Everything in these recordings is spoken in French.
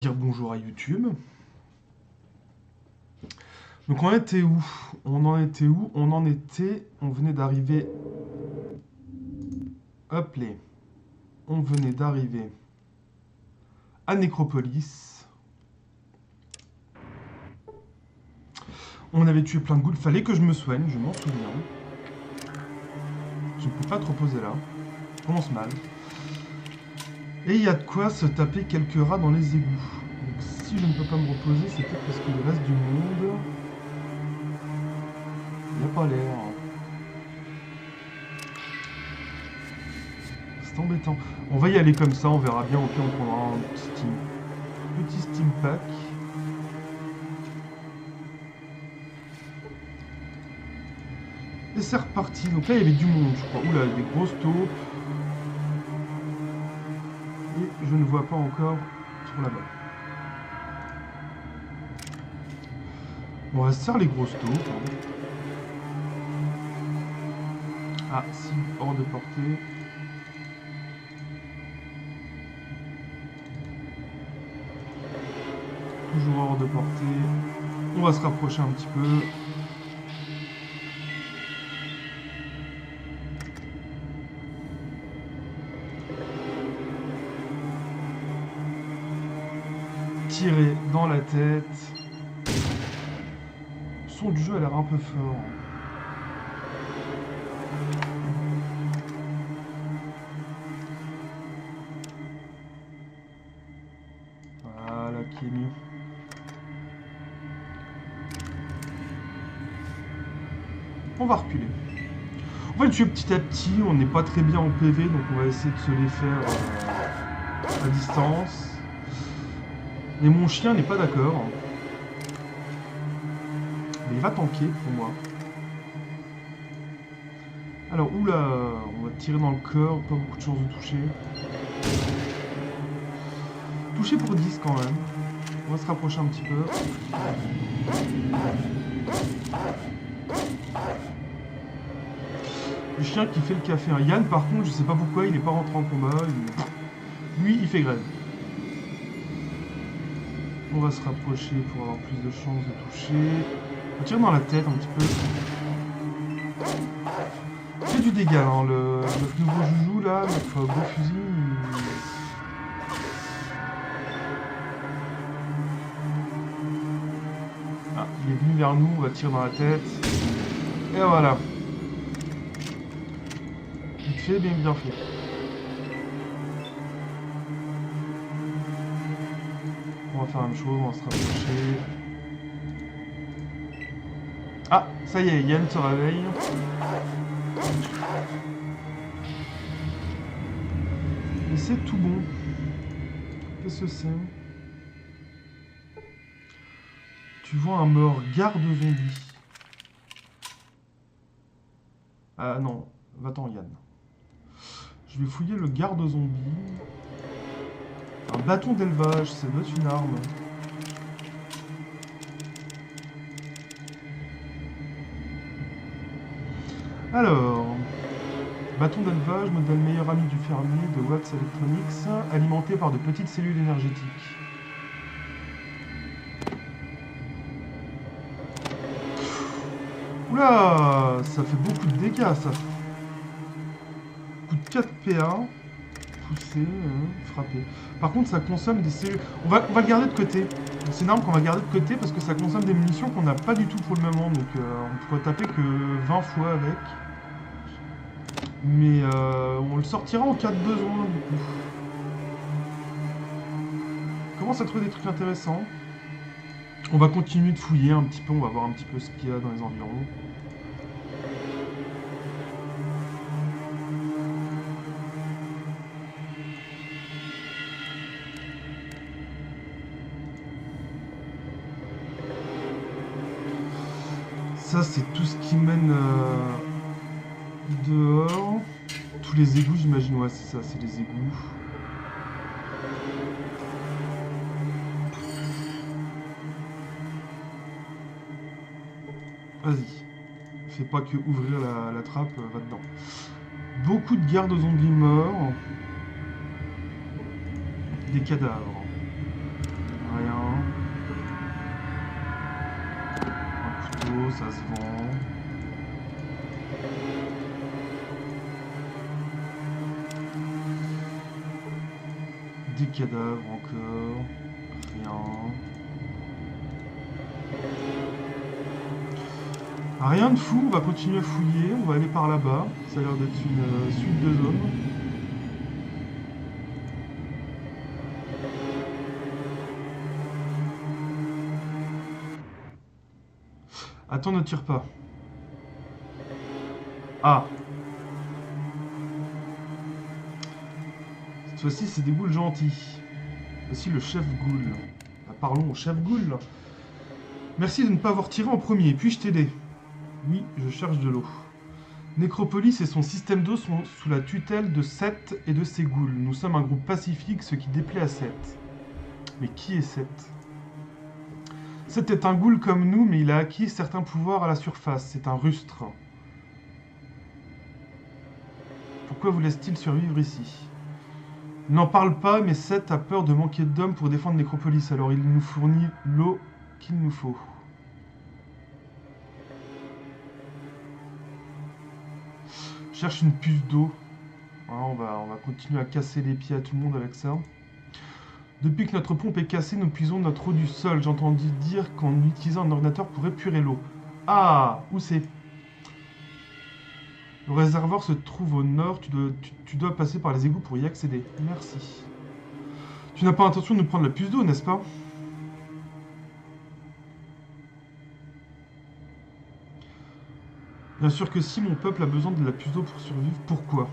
Dire bonjour à YouTube. Donc on en était où? On venait d'arriver. Hop les. On venait d'arriver à Nécropolis. On avait tué plein de ghouls. Fallait que je me soigne, je m'en souviens. Je ne peux pas te reposer là. Ça commence mal. Et il y a de quoi se taper quelques rats dans les égouts. Donc si je ne peux pas me reposer, c'est peut-être parce que le reste du monde... Il n'y a pas l'air. C'est embêtant. On va y aller comme ça, on verra bien. Au pire, on prendra un petit steam pack. Et c'est reparti. Donc là, il y avait du monde, je crois. Oula, des grosses taupes. Et je ne vois pas encore sur là-bas. On va se faire les grosses taupes. Ah, si, hors de portée. Toujours hors de portée. On va se rapprocher un petit peu. Tirer dans la tête. Le son du jeu a l'air un peu fort. Voilà, qui est mieux. On va reculer. On va le tuer petit à petit, on n'est pas très bien en PV, donc on va essayer de se les faire à distance. Mais mon chien n'est pas d'accord. Mais il va tanker pour moi. Alors, oula, on va tirer dans le corps, pas beaucoup de chances de toucher. Toucher pour 10 quand même. On va se rapprocher un petit peu. Le chien qui fait le café. Yann, par contre, je sais pas pourquoi, il n'est pas rentré en combat. Lui, il fait grève. On va se rapprocher pour avoir plus de chances de toucher. On tire dans la tête un petit peu. Il fait du dégât, hein, notre nouveau joujou là, notre beau fusil. Ah, il est venu vers nous, on va tirer dans la tête. Et voilà. Vite fait, bien fait. On va faire la même chose, on va se rapprocher. Ah, ça y est, Yann se réveille. Et c'est tout bon. Qu'est-ce que c'est? Tu vois un mort garde zombie. Ah non, va-t'en Yann. Je vais fouiller le garde zombie. Un bâton d'élevage, ça doit être une arme. Alors, bâton d'élevage, modèle meilleur ami du fermier de Watts Electronics, alimenté par de petites cellules énergétiques. Oula, ça fait beaucoup de dégâts ça. Coup de 4 PA, pousser, frapper. Par contre, ça consomme des cellules. On va le garder de côté. C'est une arme qu'on va garder de côté parce que ça consomme des munitions qu'on n'a pas du tout pour le moment. Donc on pourrait taper que 20 fois avec. Mais on le sortira en cas de besoin du coup. On commence à trouver des trucs intéressants. On va continuer de fouiller un petit peu, on va voir un petit peu ce qu'il y a dans les environs. Ça, c'est tout ce qui mène dehors. Tous les égouts, j'imagine. Ouais, c'est ça, c'est les égouts. Vas-y. Fais pas que ouvrir la trappe, va dedans. Beaucoup de gardes zombies morts. Des cadavres. couteau, ça se vend. Des cadavres encore. Rien. Rien de fou, on va continuer à fouiller, on va aller par là-bas. Ça a l'air d'être une suite de zones. Attends, ne tire pas. Ah. Cette fois-ci, c'est des ghouls gentils. Voici le chef ghoul. Parlons au chef ghoul. Merci de ne pas avoir tiré en premier. Puis-je t'aider? Oui, je cherche de l'eau. Nécropolis et son système d'eau sont sous la tutelle de Seth et de ses ghouls. Nous sommes un groupe pacifique, ce qui déplaît à Seth. Mais qui est Seth? Seth est un ghoul comme nous, mais il a acquis certains pouvoirs à la surface. C'est un rustre. Pourquoi vous laisse-t-il survivre ici? Il n'en parle pas, mais Seth a peur de manquer d'hommes pour défendre Nécropolis, alors il nous fournit l'eau qu'il nous faut. Je cherche une puce d'eau. Voilà, on va continuer à casser les pieds à tout le monde avec ça. Depuis que notre pompe est cassée, nous puisons notre eau du sol. J'ai entendu dire qu'en utilisant un ordinateur pour épurer l'eau. Ah, où c'est? Le réservoir se trouve au nord. Tu dois passer par les égouts pour y accéder. Merci. Tu n'as pas l'intention de nous prendre la puce d'eau, n'est-ce pas? Bien sûr que si, mon peuple a besoin de la puce d'eau pour survivre. Pourquoi?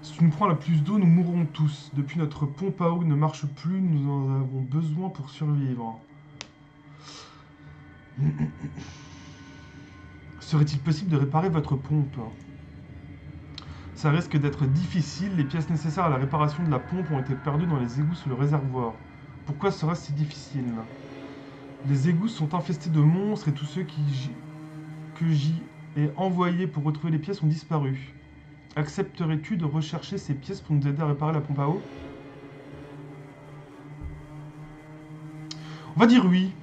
Si tu nous prends la puce d'eau, nous mourrons tous. Depuis notre pompe à eau ne marche plus, nous en avons besoin pour survivre. Serait-il possible de réparer votre pompe? Ça risque d'être difficile. Les pièces nécessaires à la réparation de la pompe ont été perdues dans les égouts sous le réservoir. Pourquoi serait-ce si difficile? Les égouts sont infestés de monstres et tous ceux que j'y ai envoyés pour retrouver les pièces ont disparu. Accepterais-tu de rechercher ces pièces pour nous aider à réparer la pompe à eau? On va dire oui.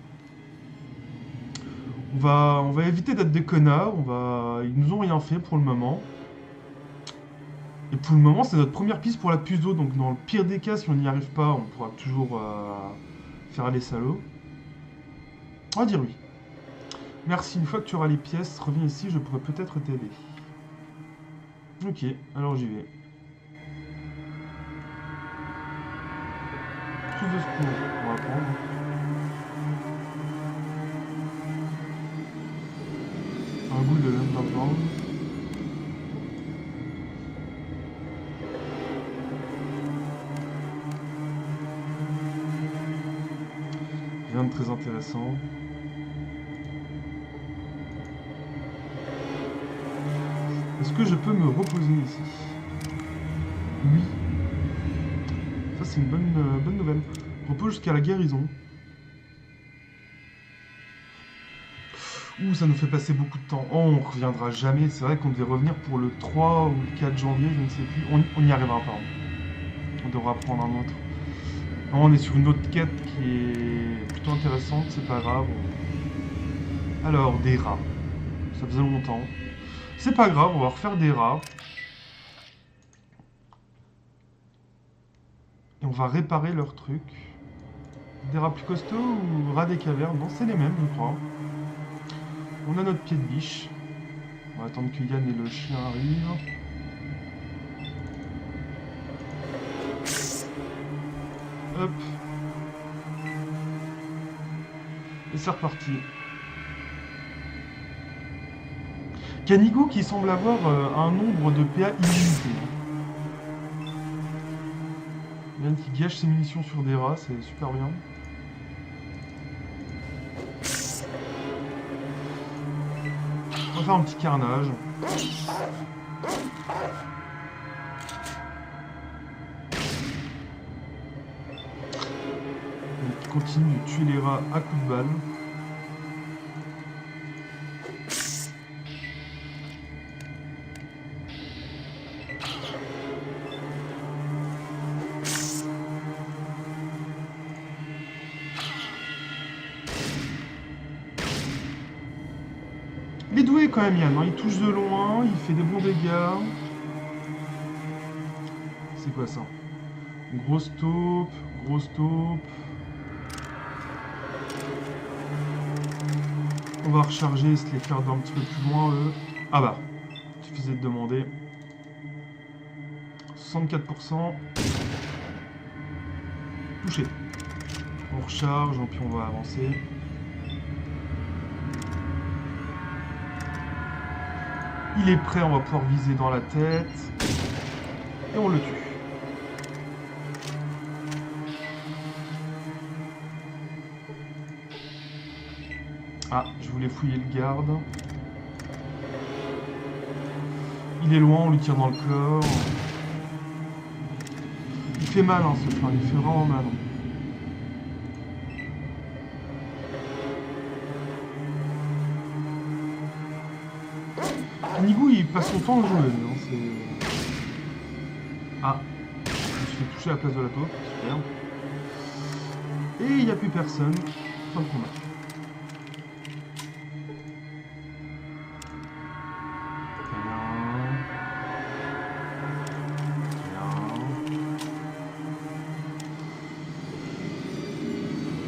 On va éviter d'être des connards. Ils nous ont rien fait pour le moment. Et pour le moment, c'est notre première piste pour la puce d'eau. Donc dans le pire des cas, si on n'y arrive pas, on pourra toujours faire les salauds. On va dire oui. Merci, une fois que tu auras les pièces, reviens ici, je pourrais peut-être t'aider. Ok, alors j'y vais. Trousse de secours, on va prendre. Un goût de l'underground. Rien de très intéressant. Est-ce que je peux me reposer ici? Oui. Ça, c'est une bonne nouvelle. Repos jusqu'à la guérison. Ouh, ça nous fait passer beaucoup de temps. Oh, on reviendra jamais. C'est vrai qu'on devait revenir pour le 3 ou le 4 janvier, je ne sais plus. On n'y arrivera pas. On devra prendre un autre. Non, on est sur une autre quête qui est plutôt intéressante, c'est pas grave. Alors, des rats. Ça faisait longtemps. C'est pas grave, on va refaire des rats. Et on va réparer leurs trucs. Des rats plus costauds ou rats des cavernes? Non, c'est les mêmes, je crois. On a notre pied de biche. On va attendre que Yann et le chien arrivent. Hop. Et c'est reparti. Canigo qui semble avoir un nombre de PA illimité. Yann qui gâche ses munitions sur des rats, c'est super bien. On va faire un petit carnage. On continue de tuer les rats à coups de balle. doué quand même, Yann. Hein. Il touche de loin, il fait des bons dégâts. C'est quoi ça? Grosse taupe, grosse taupe. On va recharger, se les faire d'un petit peu plus loin, eux. Ah bah, suffisait de demander. 64%. Touché. On recharge, puis on va avancer. Il est prêt, on va pouvoir viser dans la tête. Et on le tue. Ah, je voulais fouiller le garde. Il est loin, on lui tire dans le corps. Il fait mal, hein, ce flingue, il fait vraiment mal. Nigou, il passe son temps à jouer. Hein, ah, je me suis fait toucher à la place de la taupe, super. Et il n'y a plus personne. Fin de combat.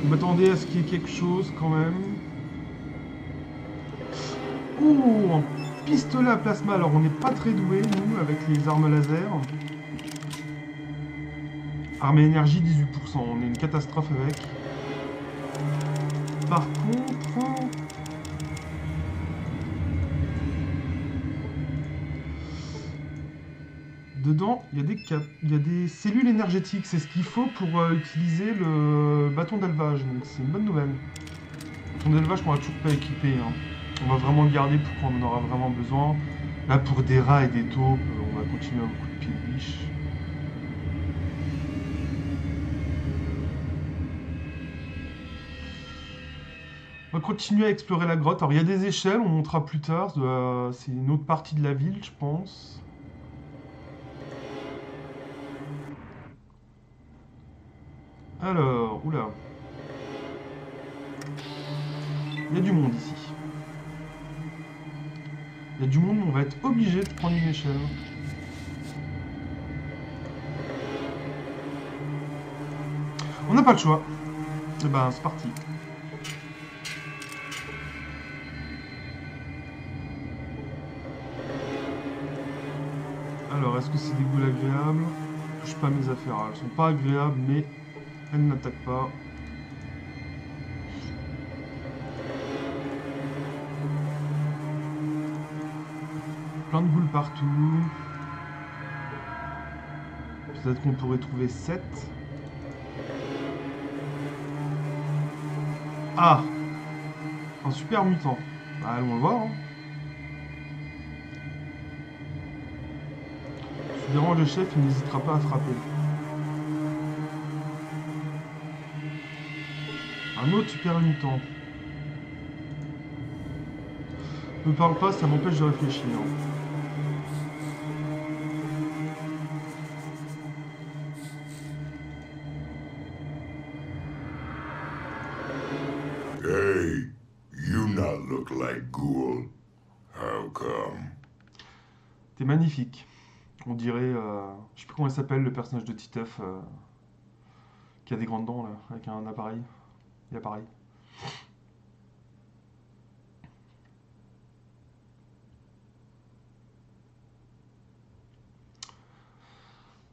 Je m'attendais à ce qu'il y ait quelque chose quand même. Ouh, un pistolet à plasma. Alors on n'est pas très doué nous avec les armes laser. Arme énergie 18%. On est une catastrophe avec. Par contre... Dedans, il y a des cellules énergétiques. C'est ce qu'il faut pour utiliser le bâton d'élevage. Donc c'est une bonne nouvelle. Le bâton d'élevage qu'on va toujours pas équiper. Hein. On va vraiment le garder pour quand on en aura vraiment besoin. Là, pour des rats et des taupes, on va continuer un coup de pied de biche. On va continuer à explorer la grotte. Alors, il y a des échelles, on montera plus tard. C'est une autre partie de la ville, je pense. Alors, oula. Il y a du monde ici. Il y a du monde, on va être obligé de prendre une échelle. On n'a pas le choix. Et ben, c'est parti. Alors, est-ce que c'est des boules agréables? Je touche pas mes affaires. Elles sont pas agréables, mais elles n'attaquent pas. Plein de boules partout. Peut-être qu'on pourrait trouver 7. Ah! Un super mutant. Bah, allons le voir. Hein. Si tu déranges le chef, il n'hésitera pas à frapper. Un autre super mutant. Ne parle pas, ça m'empêche de réfléchir. Hey, you not look like Ghoul. How come? T'es magnifique. On dirait, je sais plus comment il s'appelle, le personnage de Titeuf, qui a des grandes dents là, avec un appareil. Il a pareil.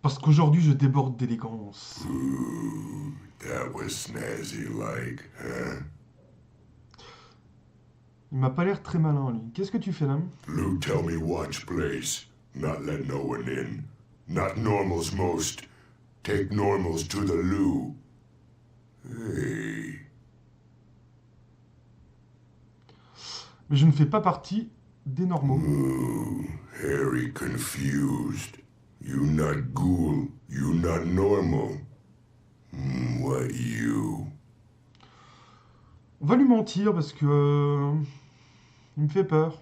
Parce qu'aujourd'hui, je déborde d'élégance. Ooh, that was snazzy like, huh? Il m'a pas l'air très malin, lui. Qu'est-ce que tu fais là? Lou tell me watch place, not let no one in. Not normals most. Take normals to the loo. Hey. Mais je ne fais pas partie des normaux. Ooh, Harry confused. You not Ghoul, you not normal. What you? On va lui mentir parce que... il me fait peur.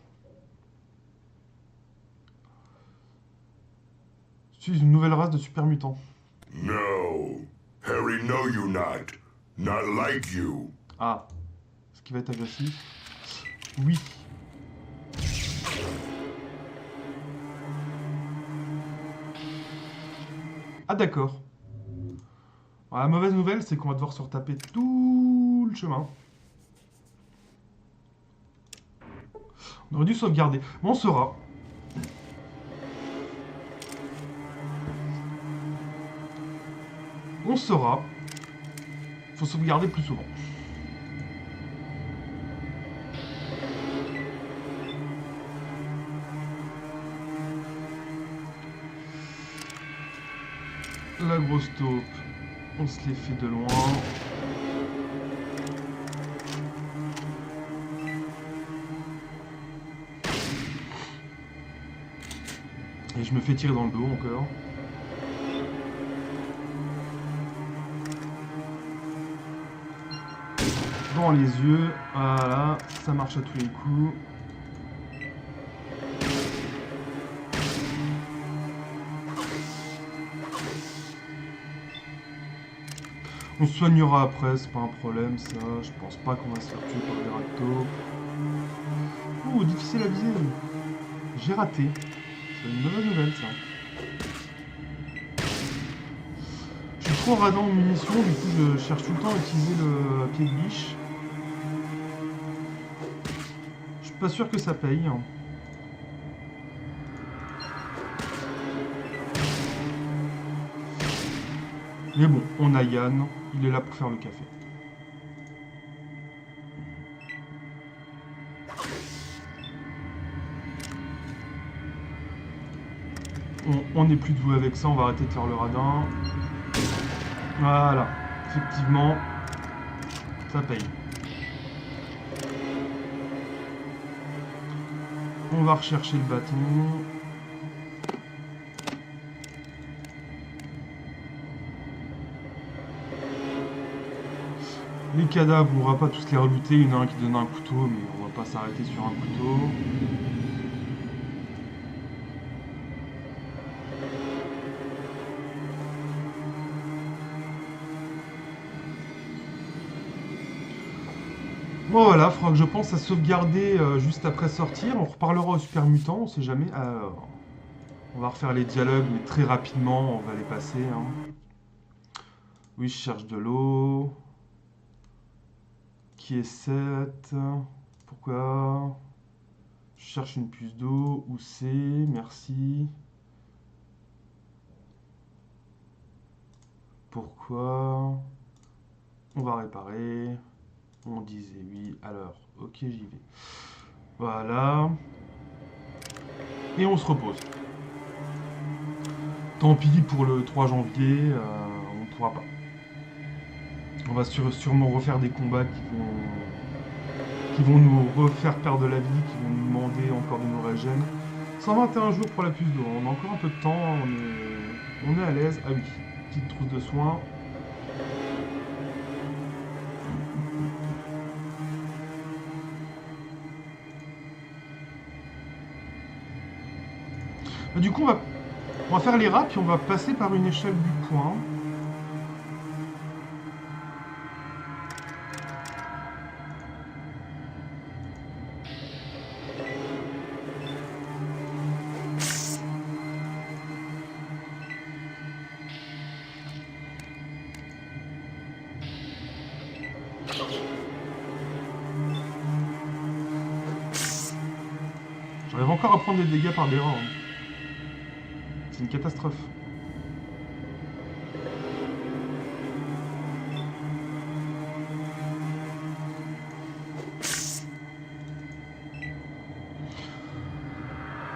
Je suis une nouvelle race de super mutants. No. Harry know you not. Not like you. Ah. Est-ce qu'il va être agressif? Oui. Ah d'accord. La mauvaise nouvelle, c'est qu'on va devoir se retaper tout le chemin. On aurait dû sauvegarder. Bon, on saura. On saura. Faut sauvegarder plus souvent. La grosse taupe, on se les fait de loin. Et je me fais tirer dans le dos encore. Dans les yeux, voilà, ça marche à tous les coups. On se soignera après, c'est pas un problème ça. Je pense pas qu'on va se faire tuer par des râteaux. Ouh, difficile à viser. J'ai raté. C'est une mauvaise nouvelle ça. Je suis trop radin en munitions, du coup je cherche tout le temps à utiliser le pied de biche. Je suis pas sûr que ça paye. Mais bon, on a Yann, il est là pour faire le café. On n'est plus doué avec ça, on va arrêter de faire le radin. Voilà, effectivement, ça paye. On va rechercher le bâton. Les cadavres, on va pas tous les reluter. Il y en a un qui donne un couteau, mais on va pas s'arrêter sur un couteau. Bon voilà, faudra que je pense à sauvegarder juste après sortir. On reparlera au Super Mutant, on sait jamais. Alors, on va refaire les dialogues, mais très rapidement, on va les passer. Hein. Oui, je cherche de l'eau. Qui est 7? Pourquoi? Je cherche une puce d'eau. Où c'est? Merci. Pourquoi? On va réparer. On disait oui. Alors, ok, j'y vais. Voilà. Et on se repose. Tant pis pour le 3 janvier, on ne pourra pas. On va sûrement refaire des combats qui vont nous refaire perdre de la vie, qui vont nous demander encore de nous régènes. 121 jours pour la puce d'eau, on a encore un peu de temps, on est à l'aise. Ah oui, petite trousse de soins. Du coup, on va faire les rats, puis on va passer par une échelle du point. J'arrive encore à prendre des dégâts par des rats. Hein. C'est une catastrophe.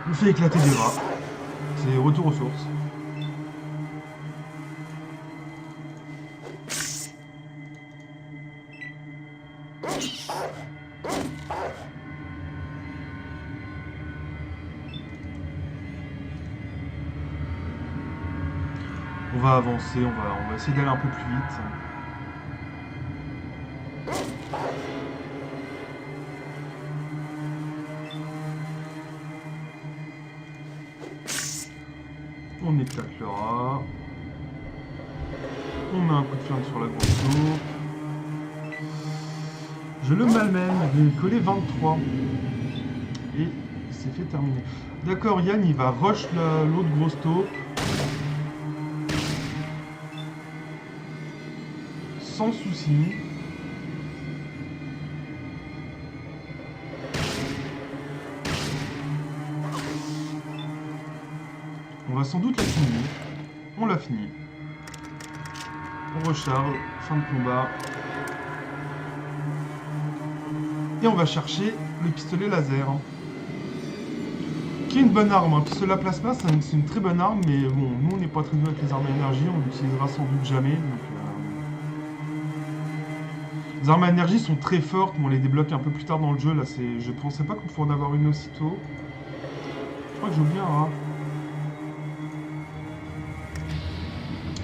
On fait éclater des rats. C'est retour aux sources. On va avancer, on va essayer d'aller un peu plus vite. On éclate le rat. On met un coup de flingue sur la grosse taupe. Je le malmène, je vais coller 23. Et c'est fait terminer. D'accord, Yann, il va rush l'autre grosse taupe. sans souci. On va sans doute la finir. On l'a fini. On recharge, fin de combat. Et on va chercher le pistolet laser. Qui est une bonne arme. Un pistolet à plasma, c'est une très bonne arme, mais bon, nous on n'est pas très doué avec les armes à énergie, on l'utilisera sans doute jamais. Donc, les armes à énergie sont très fortes, mais on les débloque un peu plus tard dans le jeu. Là, je pensais pas qu'on pouvait en avoir une aussitôt. Je crois que j'ai oublié un rat.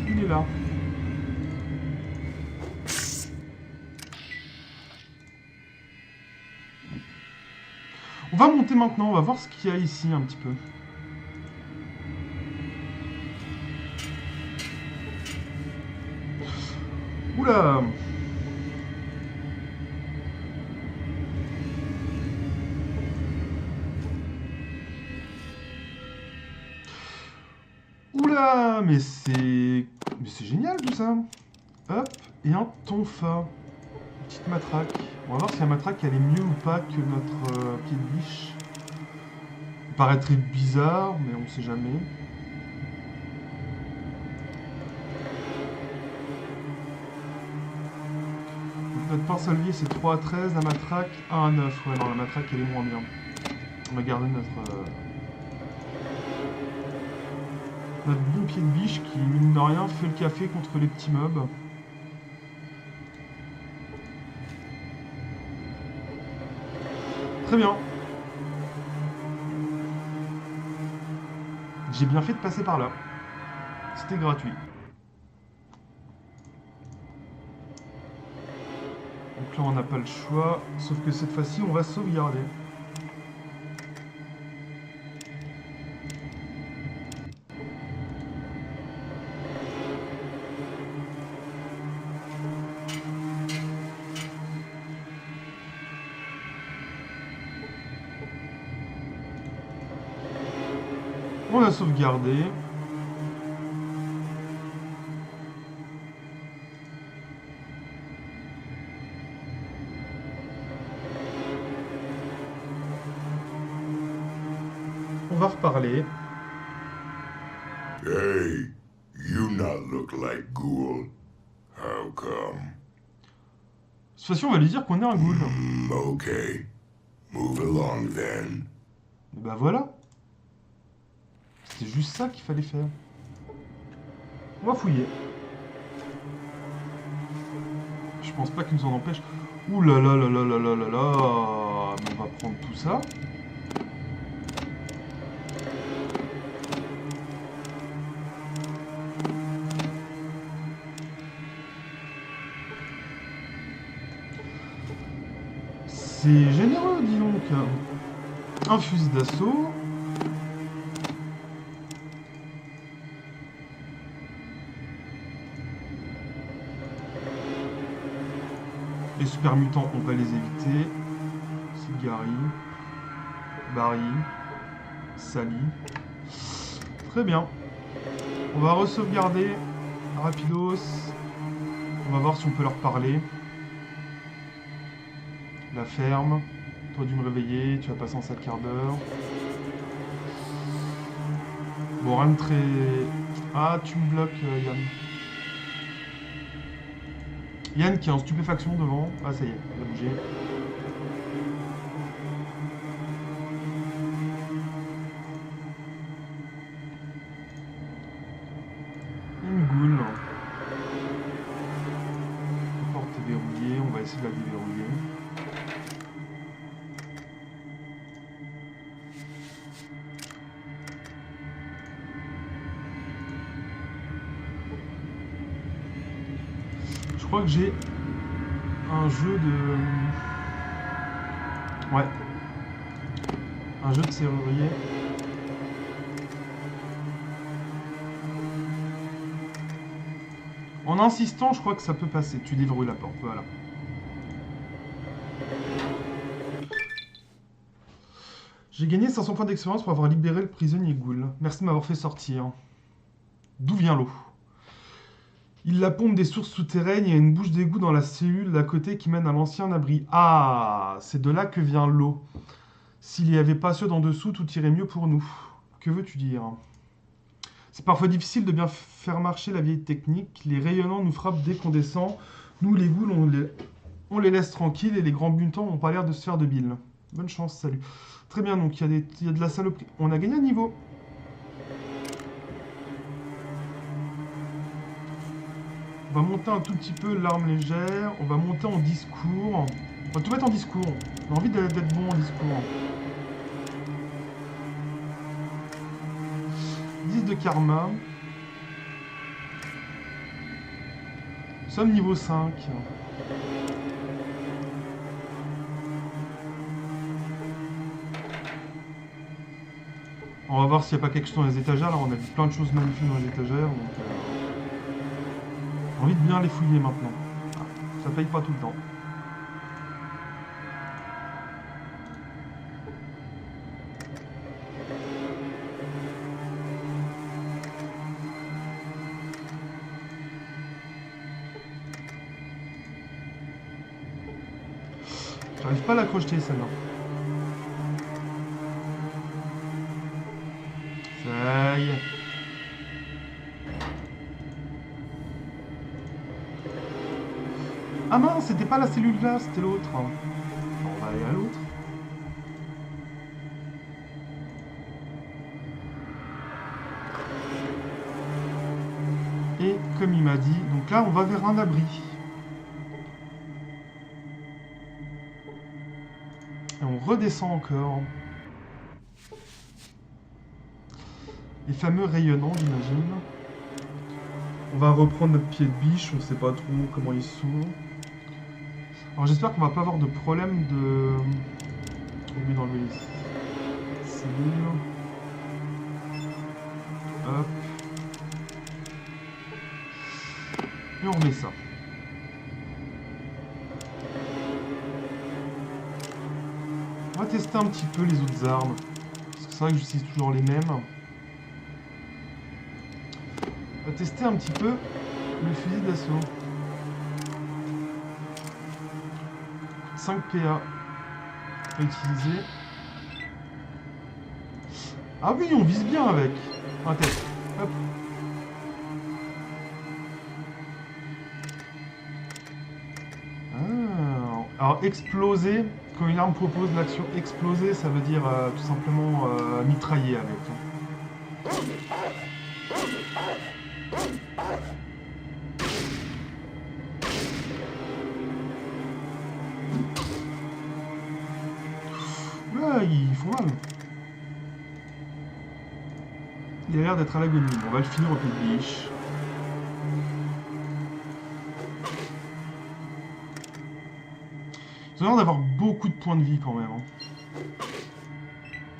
Il est là. On va monter maintenant, on va voir ce qu'il y a ici un petit peu. Oula! Oula! Mais c'est génial tout ça! Hop! Et un tonfa. Une petite matraque. On va voir si la matraque elle est mieux ou pas que notre pied de biche. Il paraîtrait bizarre, mais on sait jamais. Donc notre pince-levier c'est 3 à 13, la matraque 1 à 9. Ouais non, la matraque elle est moins bien. On va garder notre bon pied de biche qui, mine de rien, fait le café contre les petits mobs. Très bien. J'ai bien fait de passer par là. C'était gratuit. Donc là, on n'a pas le choix. Sauf que cette fois-ci, on va sauvegarder. On a sauvegardé. On va reparler. Hey, you not look like ghoul. How come? Cette fois-ci, on va lui dire qu'on est un ghoul. Okay. Move along then. Et bah voilà. C'est juste ça qu'il fallait faire. On va fouiller. Je pense pas qu'il nous en empêche. Ouh là là là là là là là là. Mais on va prendre tout ça. C'est généreux, dis donc. Un fusil d'assaut. Les super mutants, on va les éviter. Cigari. Barry. Sally. Très bien. On va re-sauvegarder. Rapidos. On va voir si on peut leur parler. La ferme. Toi dû me réveiller, tu vas passer en 7 quarts d'heure. Bon, rien de très... Ah, tu me bloques, Yann. Yann qui est en stupéfaction devant. Ah, ça y est, il a bougé. Une goule. La porte est verrouillée, on va essayer de la déverrouiller. Je crois que j'ai un jeu de... Ouais. Un jeu de serrurier. En insistant, je crois que ça peut passer. Tu déverrouilles la porte, voilà. J'ai gagné 500 points d'expérience pour avoir libéré le prisonnier ghoul. Merci de m'avoir fait sortir. D'où vient l'eau? Il la pompe des sources souterraines, il y a une bouche d'égout dans la cellule d'à côté qui mène à l'ancien abri. Ah, c'est de là que vient l'eau. S'il n'y avait pas ceux d'en dessous, tout irait mieux pour nous. Que veux-tu dire? C'est parfois difficile de bien faire marcher la vieille technique. Les rayonnants nous frappent dès qu'on descend. Nous, les ghouls, on les laisse tranquilles et les grands mutants n'ont pas l'air de se faire de bile. Bonne chance, salut. Très bien, donc il y a de la saloperie. On a gagné un niveau. On va monter un tout petit peu l'arme légère. On va monter en discours. On va tout mettre en discours. J'ai envie d'être bon en discours. 10 de karma. Nous sommes niveau 5. On va voir s'il n'y a pas quelque chose dans les étagères. Là, on a vu plein de choses magnifiques dans les étagères. Donc, j'ai envie de bien les fouiller maintenant. Ah, ça paye pas tout le temps. J'arrive pas à la crocheter celle-là. Ça y est. Ah mince, c'était pas la cellule là, c'était l'autre. On va aller à l'autre. Et comme il m'a dit, donc là on va vers un abri. Et on redescend encore. Les fameux rayonnants, j'imagine. On va reprendre notre pied de biche, on sait pas trop comment ils sont. Alors j'espère qu'on va pas avoir de problème de... J'ai oublié d'enlever les cellules. Hop. Et on remet ça. On va tester un petit peu les autres armes. Parce que c'est vrai que j'utilise toujours les mêmes. On va tester un petit peu le fusil d'assaut. 5 PA à utiliser. Ah oui, on vise bien avec. Un test. Hop. Ah. Alors exploser, quand une arme propose l'action exploser, ça veut dire tout simplement mitrailler avec. Oula, ils font mal. Il a l'air d'être à l'agonie. On va le finir au pied de biche. Ils ont l'air d'avoir beaucoup de points de vie quand même.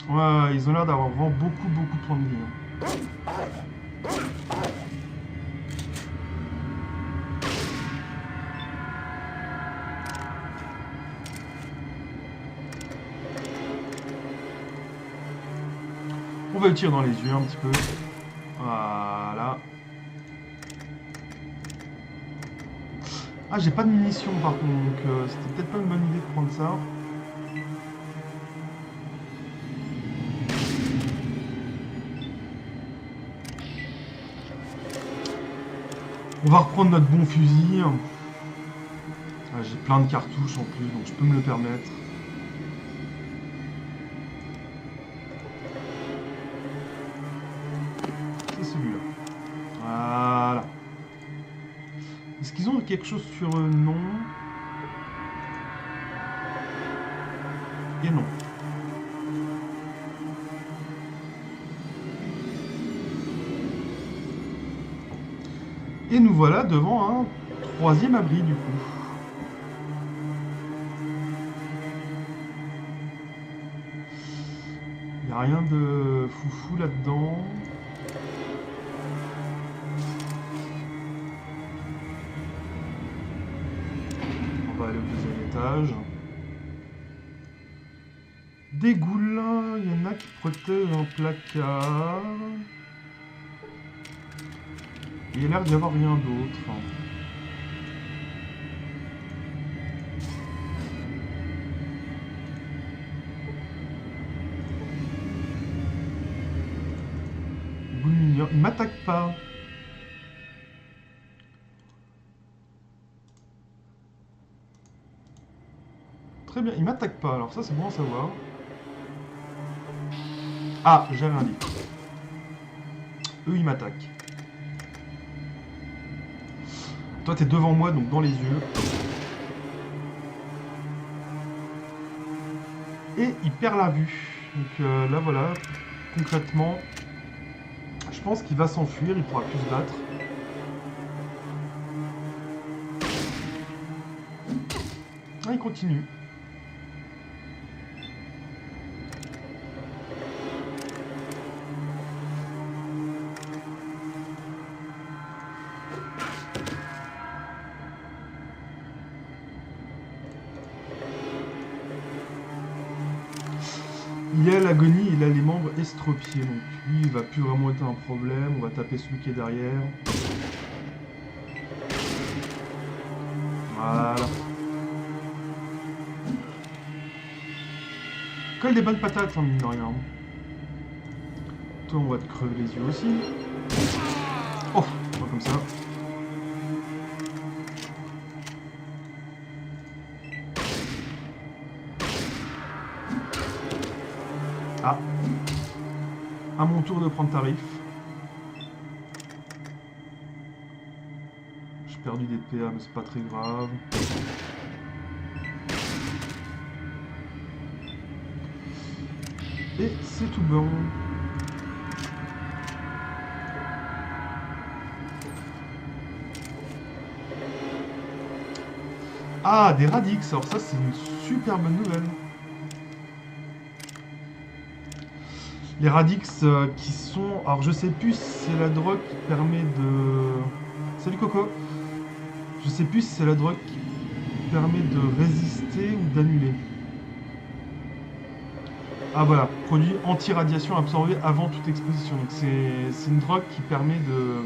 Ouais, ils ont l'air d'avoir vraiment beaucoup de points de vie. On va le tirer dans les yeux un petit peu. Voilà. Ah, j'ai pas de munitions par contre, donc c'était peut-être pas une bonne idée de prendre ça. On va reprendre notre bon fusil. Ah, j'ai plein de cartouches en plus, donc je peux me le permettre. C'est celui-là. Voilà. Est-ce qu'ils ont quelque chose sur eux? Non. Et non. Et nous voilà devant un troisième abri du coup. Il n'y a rien de foufou là-dedans. On va aller au deuxième étage. Des ghouls, il y en a qui protègent un placard. Il y a l'air d'y avoir rien d'autre. Boule mignon. Il m'attaque pas. Très bien, il m'attaque pas. Alors ça, c'est bon à savoir. Ah, j'ai rien dit. Eux, ils m'attaquent. Toi, t'es devant moi, donc dans les yeux. Et il perd la vue. Donc là, voilà. Concrètement, je pense qu'il va s'enfuir. Il pourra plus se battre. Ah, il continue. Il a l'agonie, il a les membres estropiés, donc lui il va plus vraiment être un problème, on va taper celui qui est derrière. Voilà. Colle des bonnes patates, hein, mine de rien. Toi on va te crever les yeux aussi. Oh, pas comme ça. Ah. À mon tour de prendre tarif. J'ai perdu des PA, mais c'est pas très grave. Et c'est tout bon. Ah, des Radix. Alors ça, c'est une super bonne nouvelle. Les Radix qui sont... Alors je sais plus si c'est la drogue qui permet de... Salut Coco. Je sais plus si c'est la drogue qui permet de résister ou d'annuler. Ah voilà, produit anti-radiation absorbé avant toute exposition. Donc c'est une drogue qui permet de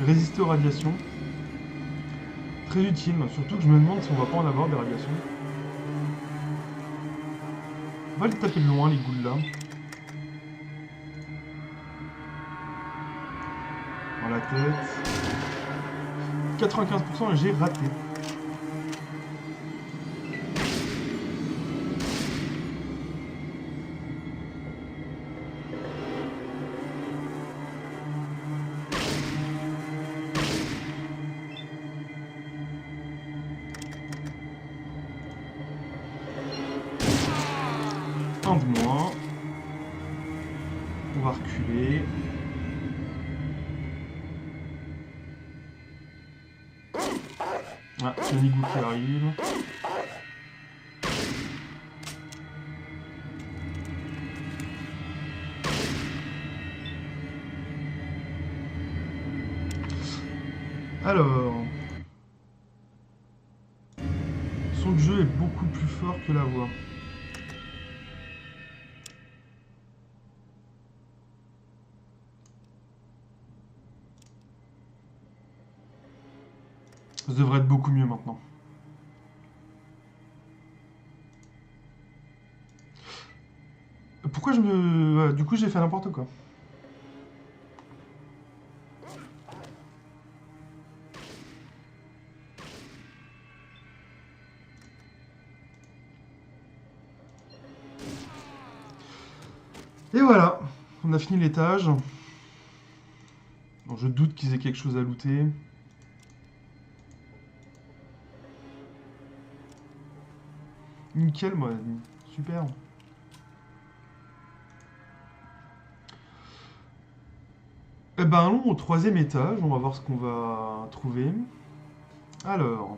résister aux radiations. Très utile, surtout que je me demande si on va pas en avoir des radiations. On va les taper de loin les goules là. Dans la tête. 95% et j'ai raté. Un de moins. On va reculer. Ah, c'est Nigou qui arrive. Alors... Son jeu est beaucoup plus fort que la voix. Ça devrait être beaucoup mieux maintenant. Pourquoi je me... Ouais, du coup, j'ai fait n'importe quoi. Et voilà, on a fini l'étage. Bon, je doute qu'ils aient quelque chose à looter. Nickel, moi, super. Eh ben, allons au 3e étage, on va voir ce qu'on va trouver. Alors...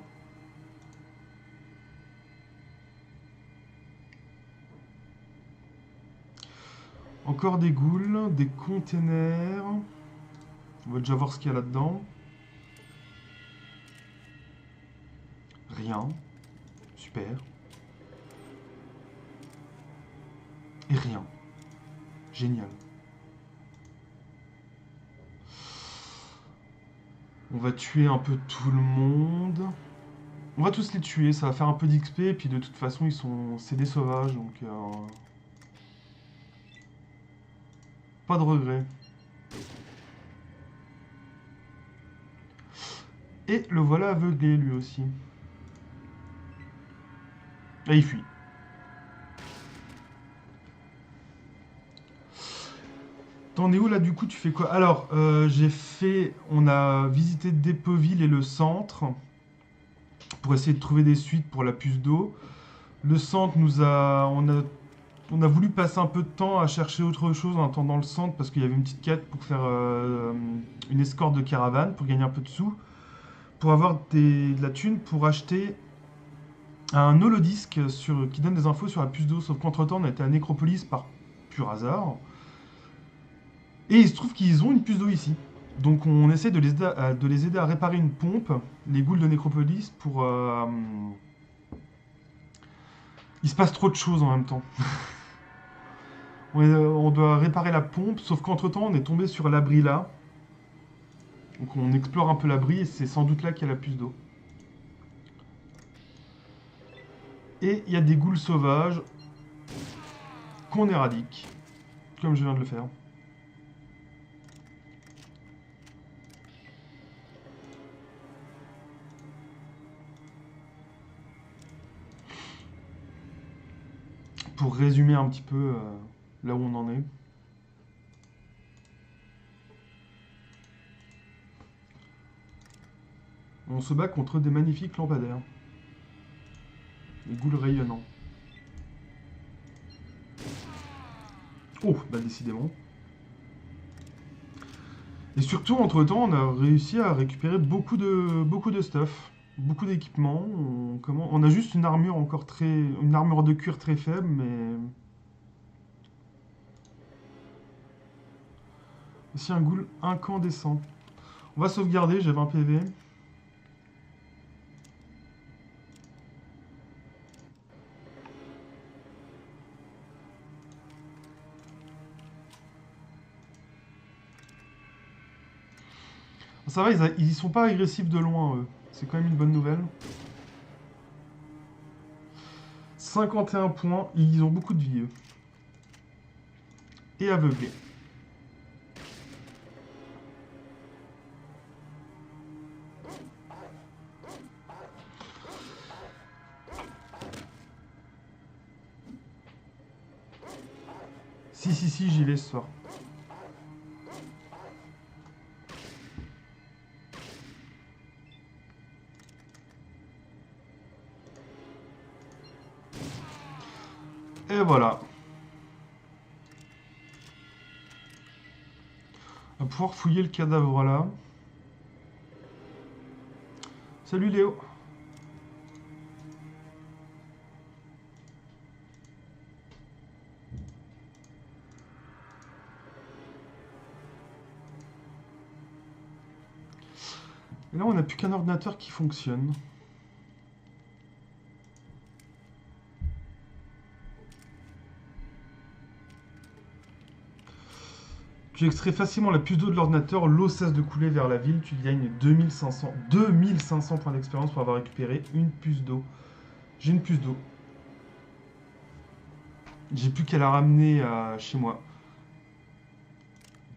Encore des ghouls, des containers. On va déjà voir ce qu'il y a là-dedans. Rien. Super. Et rien. Génial. On va tuer un peu tout le monde. On va tous les tuer, ça va faire un peu d'XP, et puis de toute façon, c'est des sauvages, donc pas de regret. Et le voilà aveuglé, lui aussi. Et il fuit. T'en es où là du coup, tu fais quoi? Alors, on a visité Dépoville et le centre pour essayer de trouver des suites pour la puce d'eau. Le centre on a voulu passer un peu de temps à chercher autre chose en attendant le centre parce qu'il y avait une petite quête pour faire une escorte de caravane pour gagner un peu de sous, pour avoir de la thune pour acheter un holodisque qui donne des infos sur la puce d'eau. Sauf qu'entre temps, on a été à Nécropolis par pur hasard. Et il se trouve qu'ils ont une puce d'eau ici. Donc on essaie de les aider à réparer une pompe, les ghouls de Nécropolis, pour... Il se passe trop de choses en même temps. On doit réparer la pompe, sauf qu'entre temps on est tombé sur l'abri là. Donc on explore un peu l'abri et c'est sans doute là qu'il y a la puce d'eau. Et il y a des ghouls sauvages qu'on éradique, comme je viens de le faire. Pour résumer un petit peu là où on en est. On se bat contre des magnifiques lampadaires. Des ghouls rayonnants. Oh, bah décidément. Et surtout, entre-temps, on a réussi à récupérer beaucoup de stuff. Beaucoup d'équipements. On a juste une armure une armure de cuir très faible, mais... Aussi un ghoul incandescent. On va sauvegarder, j'ai 20 PV. Ça va, ils y sont pas agressifs de loin, eux. C'est quand même une bonne nouvelle. 51 points, ils ont beaucoup de vie, eux. Et aveuglés. Si, j'y vais ce soir. Et voilà. On va pouvoir fouiller le cadavre là. Salut Léo. Et là, on n'a plus qu'un ordinateur qui fonctionne. Tu extrais facilement la puce d'eau de l'ordinateur, l'eau cesse de couler vers la ville, tu gagnes 2500 points d'expérience pour avoir récupéré une puce d'eau. J'ai une puce d'eau. J'ai plus qu'à la ramener chez moi.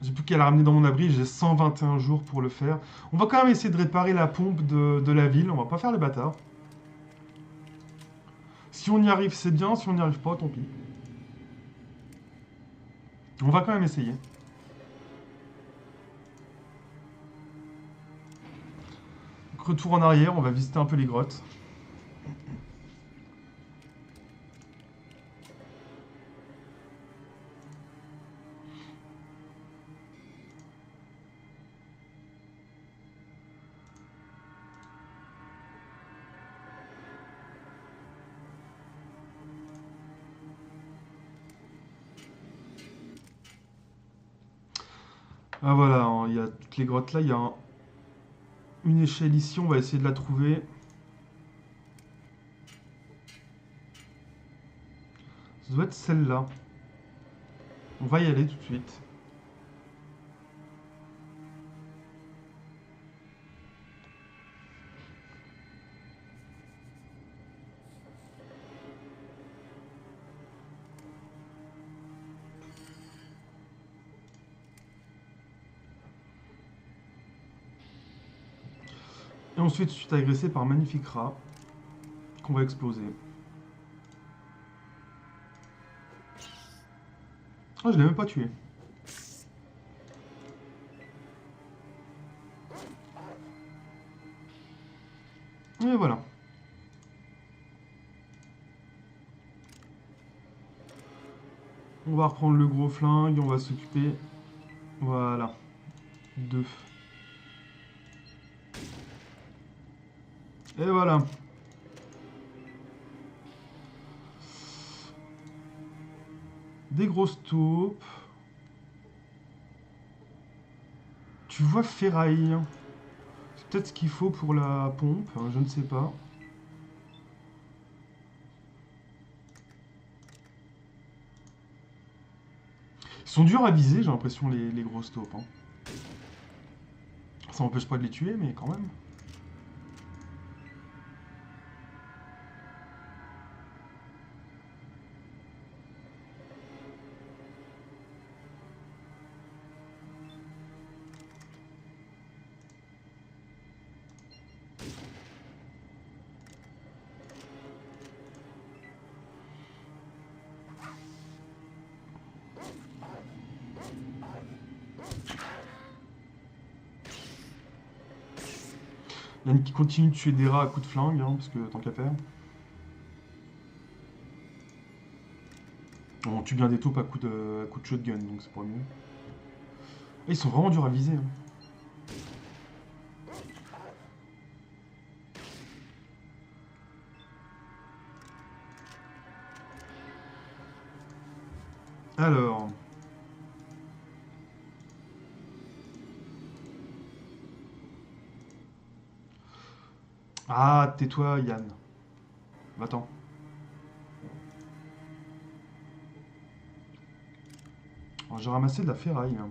J'ai plus qu'à la ramener dans mon abri, j'ai 121 jours pour le faire. On va quand même essayer de réparer la pompe de la ville, on va pas faire les bâtards. Si on y arrive, c'est bien, si on n'y arrive pas, tant pis. On va quand même essayer. Donc, retour en arrière, on va visiter un peu les grottes. Ah voilà, hein, il y a toutes les grottes là, il y a une échelle ici, on va essayer de la trouver. Ça doit être celle-là. On va y aller tout de suite. on se fait tout de suite agresser par un magnifique rat qu'on va exploser. Ah, je l'ai même pas tué. Et voilà. On va reprendre le gros flingue, on va s'occuper. Voilà. 2. Et voilà. Des grosses taupes. Tu vois ferraille. C'est peut-être ce qu'il faut pour la pompe, hein, je ne sais pas. Ils sont durs à viser, j'ai l'impression, les grosses taupes. Hein. Ça n'empêche pas de les tuer, mais quand même. Yann qui continue de tuer des rats à coups de flingue, hein, parce que tant qu'à faire. On tue bien des taupes à coups de shotgun, donc c'est pas mieux. Et ils sont vraiment durs à viser. Hein. Alors... Ah, tais-toi, Yann. Va-t'en. J'ai ramassé de la ferraille. Hein.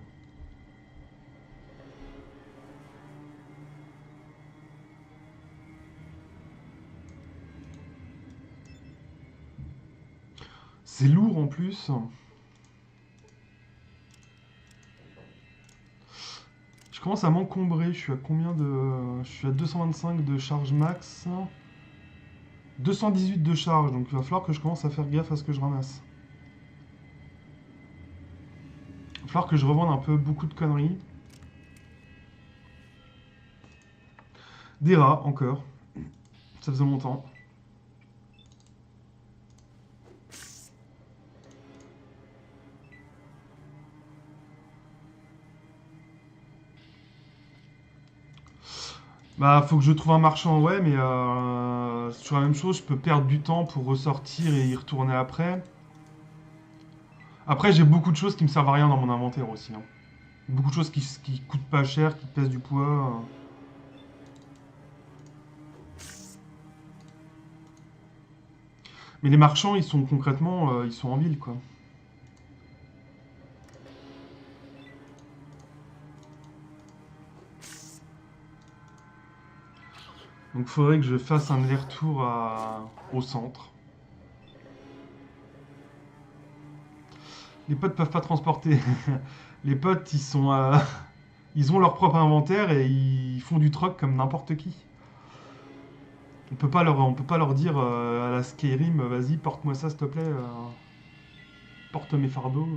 C'est lourd en plus. Je commence à m'encombrer. Je suis à combien de... Je suis à 225 de charge max. 218 de charge, donc il va falloir que je commence à faire gaffe à ce que je ramasse. Il va falloir que je revende un peu beaucoup de conneries. Des rats, encore. Ça faisait longtemps. Bah, faut que je trouve un marchand, ouais, mais sur la même chose, je peux perdre du temps pour ressortir et y retourner après. Après, j'ai beaucoup de choses qui me servent à rien dans mon inventaire aussi. Hein. Beaucoup de choses qui coûtent pas cher, qui pèsent du poids. Mais les marchands, ils sont concrètement, ils sont en ville, quoi. Donc, faudrait que je fasse un aller-retour au centre. Les potes peuvent pas transporter. Les potes, ils sont, ils ont leur propre inventaire et ils font du troc comme n'importe qui. On peut pas leur dire à la Skyrim, vas-y, porte-moi ça, s'il te plaît. Porte mes fardeaux.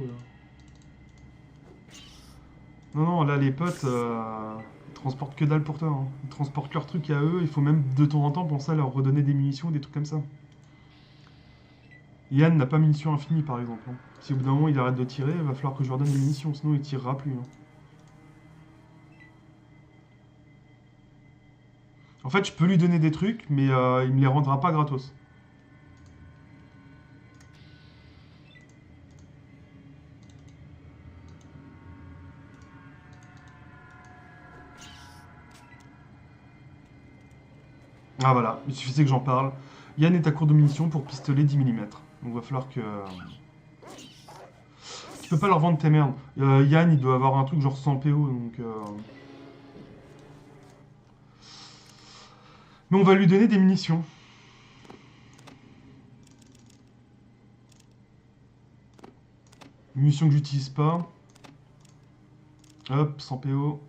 Non, non, là, les potes, ils transportent que dalle pour toi. Hein. Ils transportent leurs trucs à eux. Il faut même de temps en temps penser à leur redonner des munitions, des trucs comme ça. Yann n'a pas munitions infinies, par exemple. Hein. Si au bout d'un moment il arrête de tirer, il va falloir que je lui redonne des munitions, sinon il tirera plus. Hein. En fait, je peux lui donner des trucs, mais il me les rendra pas gratos. Ah voilà, il suffisait que j'en parle. Yann est à court de munitions pour pistolet 10 mm. Donc il va falloir que... Tu peux pas leur vendre tes merdes. Yann, il doit avoir un truc genre 100 PO, donc... Mais on va lui donner des munitions. Munitions que j'utilise pas. Hop, 100 PO.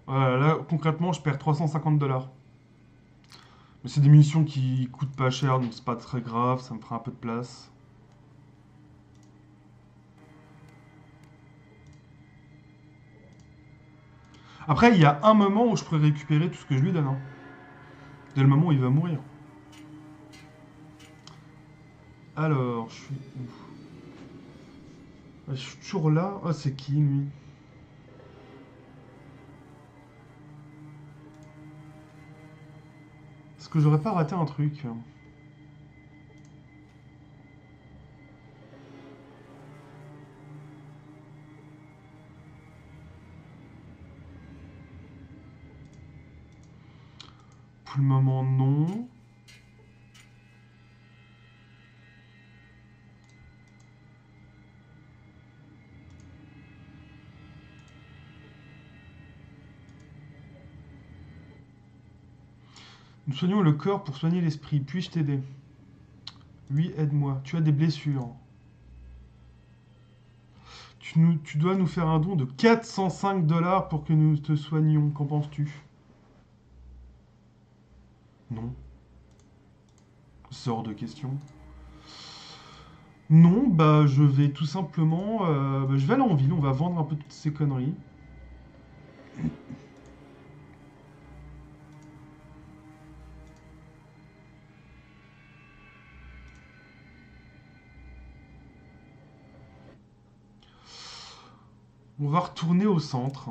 Voilà, là, concrètement, je perds 350 $. Mais c'est des munitions qui coûtent pas cher, donc c'est pas très grave, ça me fera un peu de place. Après, il y a un moment où je pourrais récupérer tout ce que je lui donne. Hein. Dès le moment où il va mourir. Alors, je suis où? Je suis toujours là. Oh, c'est qui, lui? Est-ce que j'aurais pas raté un truc? Pour le moment, non. Nous soignons le corps pour soigner l'esprit. Puis-je t'aider? Oui, aide-moi. Tu as des blessures. Tu dois nous faire un don de 405 dollars pour que nous te soignions. Qu'en penses-tu? Non. Sors de question. Non, bah je vais tout simplement... je vais aller en ville, on va vendre un peu toutes ces conneries. On va retourner au centre.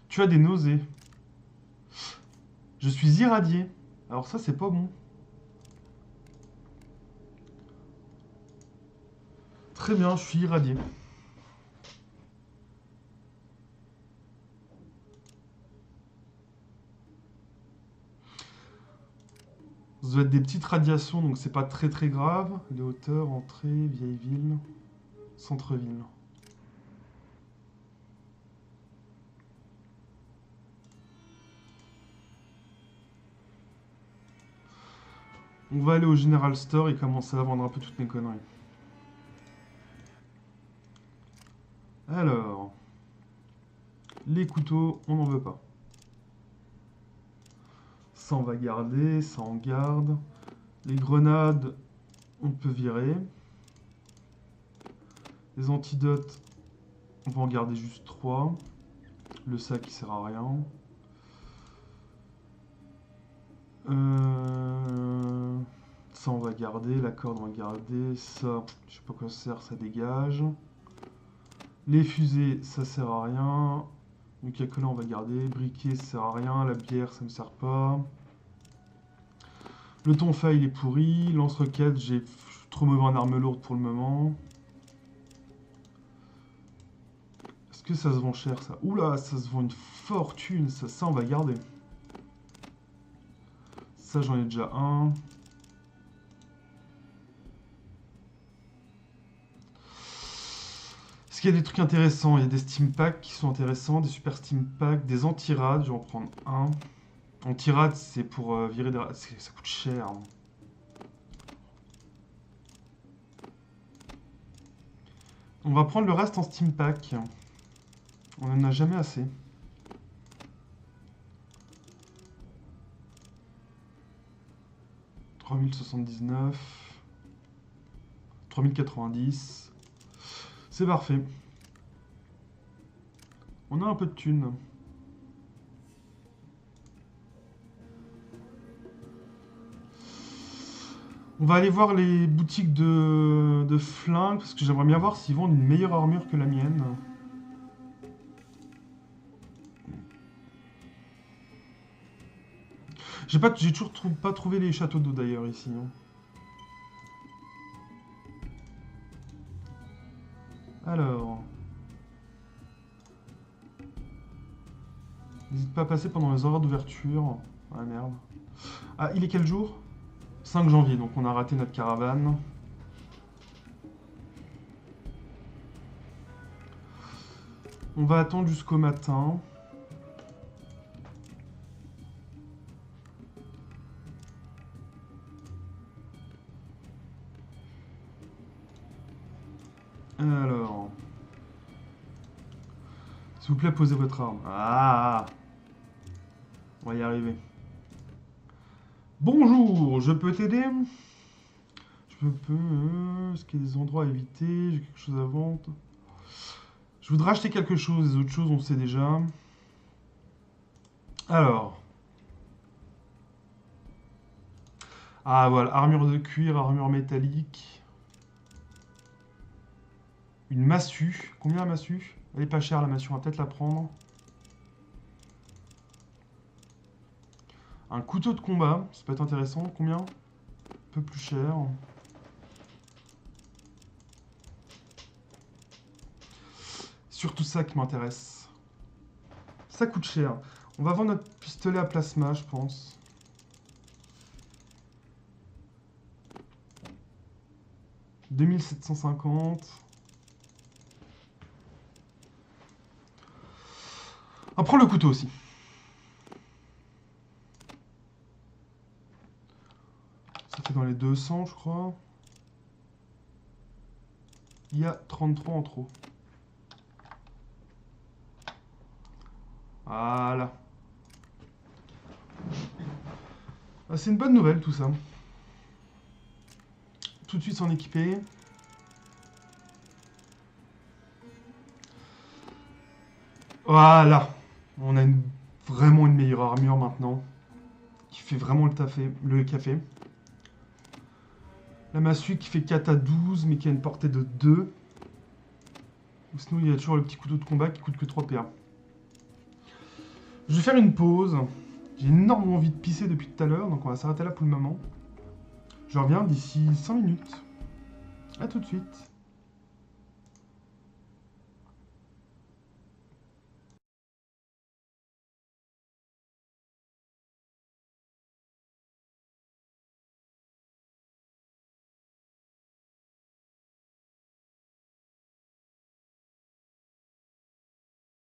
Tu as des nausées. Je suis irradié. Alors ça, c'est pas bon. Très bien, je suis irradié. Ça doit être des petites radiations, donc c'est pas très très grave. Les hauteurs, entrée, vieille ville, centre-ville. On va aller au General Store et commencer à vendre un peu toutes mes conneries. Alors, les couteaux, on n'en veut pas. Ça, on va garder, ça, on garde. Les grenades, on peut virer. Les antidotes, on va en garder juste 3. Le sac, il sert à rien. Ça, on va garder. La corde, on va garder. Ça, je sais pas quoi ça sert, ça dégage. Les fusées, ça sert à rien. Le cacola, on va garder. Briquet, ça sert à rien. La bière, ça me sert pas. Le tonfa, il est pourri. Lance-roquette, je suis trop mauvais en arme lourde pour le moment. Est-ce que ça se vend cher, ça? Oula, ça se vend une fortune. Ça, on va garder. Ça, j'en ai déjà un. Est-ce qu'il y a des trucs intéressants? Il y a des Steam Packs qui sont intéressants, des Super Steam Packs, des anti-rad, je vais en prendre un. Anti-rad, c'est pour virer des rats. Ça coûte cher. Hein. On va prendre le reste en Steam Pack. On en a jamais assez. « 3079. 3090. C'est parfait. On a un peu de thunes. On va aller voir les boutiques de flingues, parce que j'aimerais bien voir s'ils vendent une meilleure armure que la mienne. J'ai toujours pas trouvé les châteaux d'eau d'ailleurs ici. Hein. Alors... N'hésite pas à passer pendant les horaires d'ouverture. Ah merde. Ah, il est quel jour? 5 janvier, donc on a raté notre caravane. On va attendre jusqu'au matin. Alors... S'il vous plaît, posez votre arme. Ah! On va y arriver. Bonjour, je peux t'aider? Je peux... Est-ce qu'il y a des endroits à éviter? J'ai quelque chose à vendre? Je voudrais acheter quelque chose. Les autres choses, on sait déjà. Alors... Ah voilà, armure de cuir, armure métallique. Une massue. Combien la massue? Elle est pas chère la massue, on va peut-être la prendre. Un couteau de combat, ça peut être intéressant. Combien? Un peu plus cher. Surtout ça qui m'intéresse. Ça coûte cher. On va vendre notre pistolet à plasma, je pense. « 2750. » On prend le couteau aussi. Ça fait dans les 200, je crois. Il y a 33 en trop. Voilà. Ah, c'est une bonne nouvelle tout ça. Tout de suite s'en équiper. Voilà. On a vraiment une meilleure armure maintenant. Qui fait vraiment le café. La massue qui fait 4 à 12 mais qui a une portée de 2. Sinon il y a toujours le petit couteau de combat qui coûte que 3 PA. Je vais faire une pause. J'ai énormément envie de pisser depuis tout à l'heure, donc on va s'arrêter là pour le moment. Je reviens d'ici 5 minutes. A tout de suite.